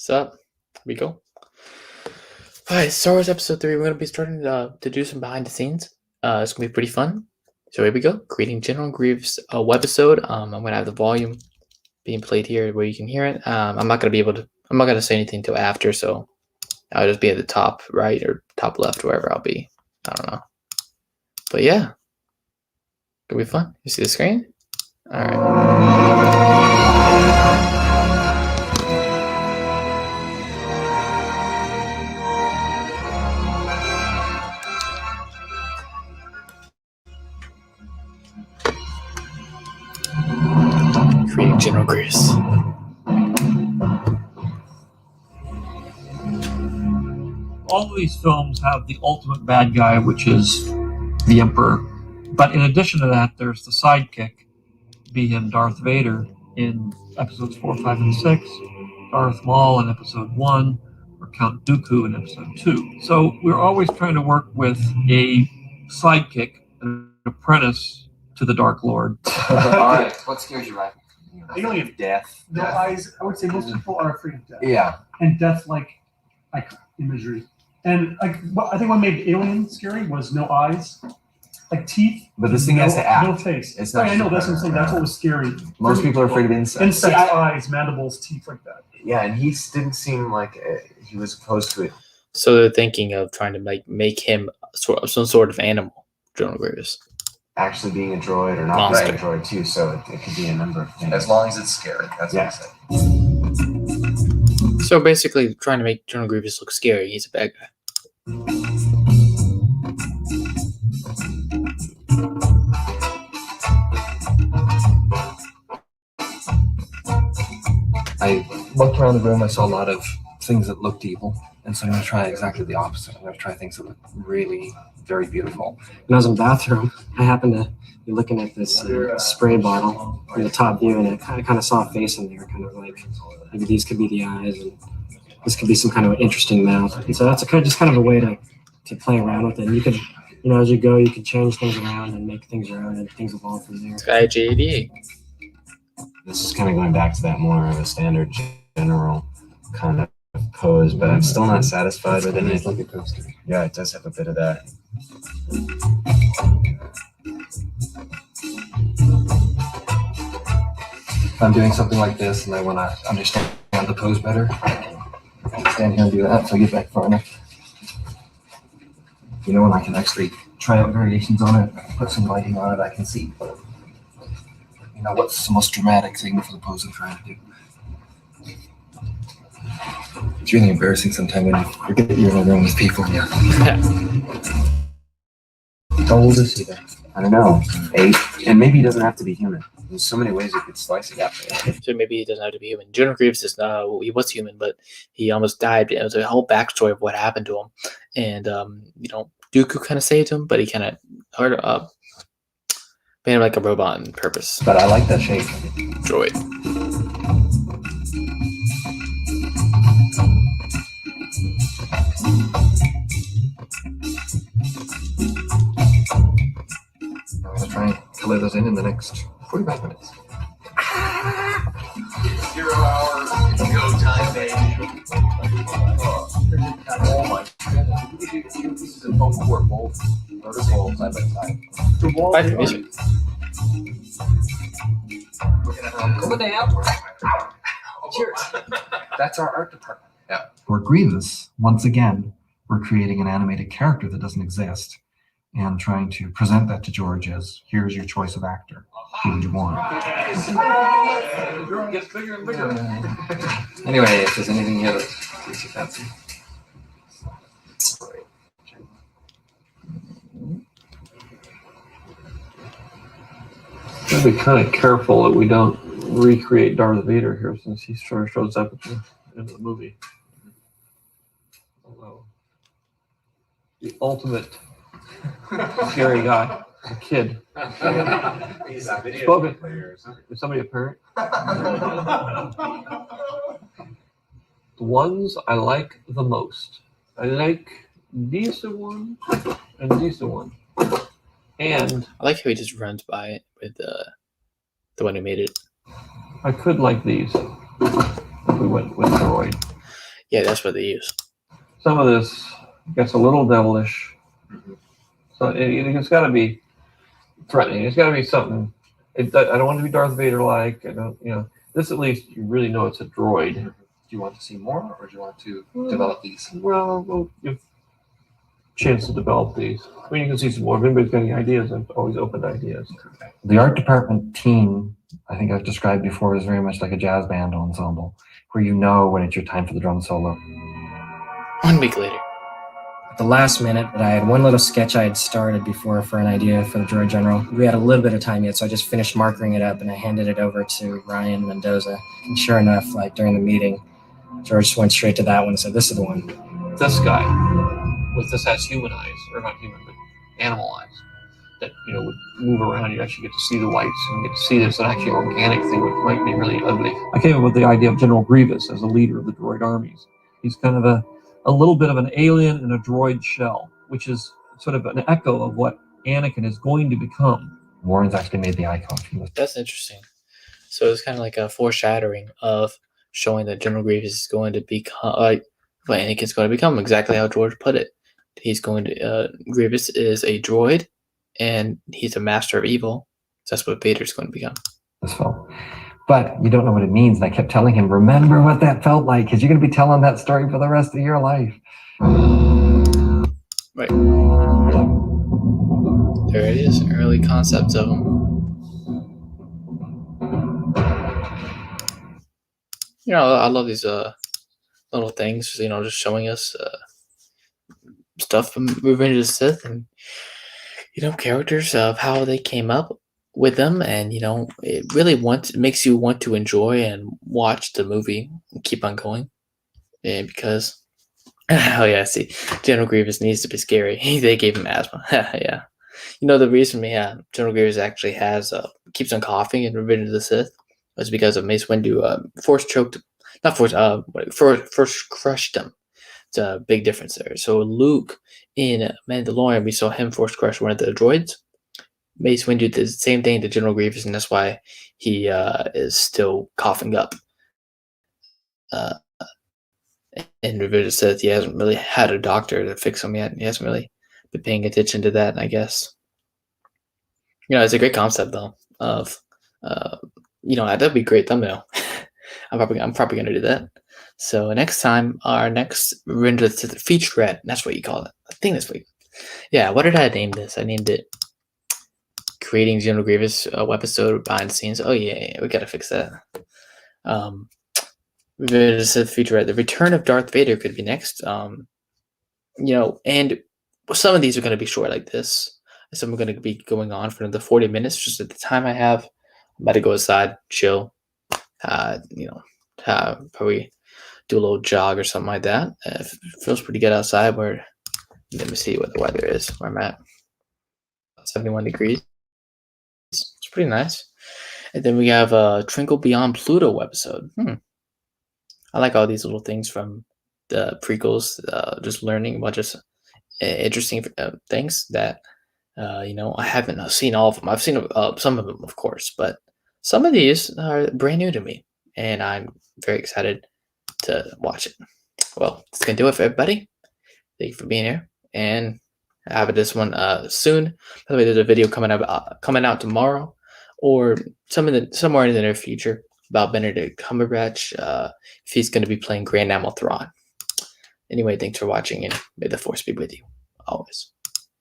So, here we go. Alright, Star Wars Episode 3. We're going to be starting to do some behind the scenes. It's going to be pretty fun. So here we go. Creating General Grievous Webisode. I'm going to have the volume being played here where you can hear it. I'm not going to say anything until after, so I'll just be at the top right or top left, wherever I'll be. I don't know. But yeah. It'll be fun. You see the screen? Alright. Creating General Grievous. All of these films have the ultimate bad guy, which is the Emperor. But in addition to that, there's the sidekick, be him Darth Vader in episodes 4, 5, and 6, Darth Maul in episode 1, or Count Dooku in episode 2. So we're always trying to work with a sidekick, an apprentice to the Dark Lord. All right, what scares you, right? I only have death. No eyes. I would say most people are afraid of death. Yeah. And death, like imagery. And I think what made Alien scary was no eyes, like teeth. But this thing has to act. No face. It's not. I know that's what I'm saying. That's what was scary. Most people are afraid of insects. Insects, eyes, mandibles, teeth, like that. Yeah, and he didn't seem like he was opposed to it. So they're thinking of trying to make him some sort of animal, General Grievous. Actually being a droid or not being a droid too, so it could be a number of things. As long as it's scary. That's what I said. So basically trying to make General Grievous look scary. He's a bad guy. I looked around the room, I saw a lot of things that looked evil, and so I'm going to try exactly the opposite. I'm going to try things that look really very beautiful. When I was in the bathroom, I happened to be looking at this spray bottle from the top view, and I kind of saw a face in there, kind of like maybe these could be the eyes, and this could be some kind of interesting mouth. And so that's just kind of a way to play around with it. And you could, as you go, you could change things around and make things your own, and things evolve from there. Guy J88. This is kind of going back to that more of a standard general kind of pose, but I'm still not satisfied with it. It's like a coaster. Yeah, it does have a bit of that. If I'm doing something like this and I want to understand the pose better, I can stand here and do that until I get back far enough. And I can actually try out variations on it, put some lighting on it, I can see what's the most dramatic thing for the pose I'm trying to do. It's really embarrassing sometimes when you forget that you're in a room with people. Yeah. How old is he then? I don't know. 8. And maybe he doesn't have to be human. There's so many ways you could slice it up. So maybe he doesn't have to be human. General Grievous is he was human, but he almost died. It was a whole backstory of what happened to him. And Dooku kind of saved him, but he kind of made him like a robot on purpose. But I like that shape. Droid. I'm going to try and color those in the next 45 minutes. 0 hour go time, baby. Oh my goodness. This is a both vertical side by side. Bye for music. Coming down. Cheers. That's our art department. Yeah. For Grievous, once again, we're creating an animated character that doesn't exist and trying to present that to George as, here's your choice of actor. Who would you want? The girl gets bigger and bigger. Anyway, if there's anything here that makes you fancy. Gotta be kind of careful that we don't recreate Darth Vader here, since he sort of shows up at the end of the movie. Although the ultimate scary guy, a kid. He's a video Spoken. player. Is somebody a parent? The ones I like the most. I like these one and these one. And I like how he just runs by it with the one who made it. I could like these if we went with droid. Yeah, that's what they use. Some of this gets a little devilish. So it's got to be threatening. It's got to be something. I don't want it to be Darth Vader-like. I don't, this at least you really know it's a droid. Do you want to see more, or do you want to develop these? Well, we'll give chance to develop these. I mean, you can see some more. If anybody's got any ideas, I'm always open to ideas. The art department team, I think I've described before, is very much like a jazz band ensemble, where you know when it's your time for the drum solo. 1 week later. At the last minute, I had one little sketch I had started before for an idea for the Droid General. We had a little bit of time yet, so I just finished marking it up and I handed it over to Ryan Mendoza. And sure enough, like during the meeting, George just went straight to that one and said, "This is the one." This guy, with this has human eyes, or not human, but animal eyes, that would move around. You actually get to see the lights and you get to see this actually organic thing, which might be really ugly. I came up with the idea of General Grievous as a leader of the droid armies. He's kind of a little bit of an alien in a droid shell, which is sort of an echo of what Anakin is going to become. Warren's actually made the icon from this. That's interesting. So it's kind of like a foreshadowing of showing that General Grievous is going to become what Anakin's going to become, exactly how George put it. He's going to Grievous is a droid, and he's a master of evil. So that's what Vader's going to become. This film. But you don't know what it means. And I kept telling him, remember what that felt like, because you're going to be telling that story for the rest of your life. Right. There it is. Early concepts of them. I love these little things, just showing us stuff from Revenge of the Sith and, characters of how they came up with them, and it really makes you want to enjoy and watch the movie and keep on going. And because oh yeah, see, General Grievous needs to be scary. They gave him asthma. Yeah, the reason General Grievous actually has keeps on coughing in Revenge of the Sith was because of Mace Windu force choked, not force first crushed him. It's a big difference there. So Luke in Mandalorian, we saw him force crush one of the droids. Mace Windu did the same thing to General Grievous, and that's why he is still coughing up. And Revenge says he hasn't really had a doctor to fix him yet. He hasn't really been paying attention to that, I guess. It's a great concept though. Of that'd be a great thumbnail. I'm probably gonna do that. So next time, our next Revenge of the Sith featurette. That's what you call it. I think that's what. Yeah. What did I name this? I named it Creating General Grievous Webisode behind the scenes. Oh yeah, we gotta fix that. Revenge of the Sith featurette. The Return of Darth Vader could be next. And some of these are going to be short like this. Some are going to be going on for another 40 minutes. Just at the time I have, I'm about to go outside, chill. Probably do a little jog or something like that. It feels pretty good outside. Let me see what the weather is where I'm at. 71 degrees. It's pretty nice. And then we have a Twinkle Beyond Pluto webisode. I like all these little things from the prequels, just learning about just interesting things that, I haven't seen all of them. I've seen some of them, of course, but some of these are brand new to me, and I'm very excited to watch it. Well, that's going to do it for everybody. Thank you for being here, and I have this one soon. By the way, there's a video coming out tomorrow, or somewhere in the near future, about Benedict Cumberbatch, if he's going to be playing Grand Admiral Thrawn. Anyway, thanks for watching, and may the Force be with you always.